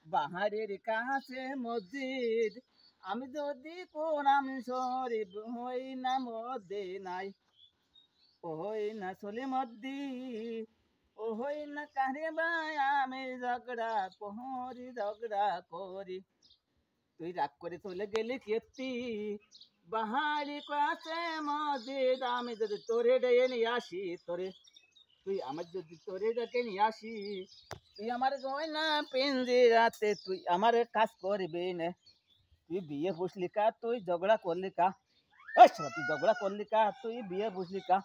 বাহারের কাছে মসজিদ আমি যদি কোরআন শরীফ হই না মধ্যে নাই ও হই না চলে মদ্দি ও হই না কারে ভাই আমি ঝগড়া করি তুই রাগ করে চলে গেলি কীর্তি বাহারি কাছে মসজিদ আমি যদি তোরে ডেয়ে নিয়ে আসি তোরে তুই আমার যদি তোরে ডেকে নিয়ে আসি তুই আমার গয়না পিঞ্জিরাতে তুই আমার কাজ করবি না তুই বিয়ে বুঝলি কা তুই ঝগড়া করলি কা তুই ঝগড়া করলি কা তুই বিয়ে বুঝলি কা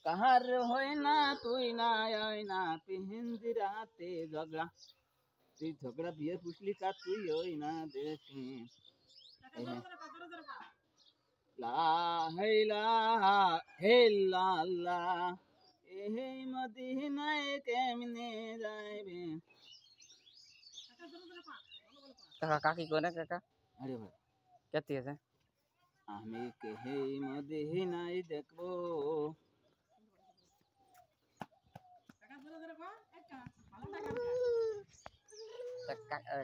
কাহার হয় না তুই না আয় না পিঞ্জিরাতে ঝগড়া তুই ঝগড়া বিয়ে বুঝলি কা তুই ওই না দেখি লা ইলাহা ইল্লাল্লাহ এই মদিনায় কেমনে যাইবে কাকা কাকি কোনে কাকা আরে ভাই কেতি আছে আমি কে এই মদিনায় দেখবো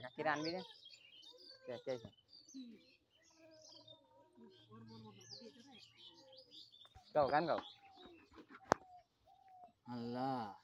কাকিরা আনবি রে কে কে গাও গান গাও আল্লাহ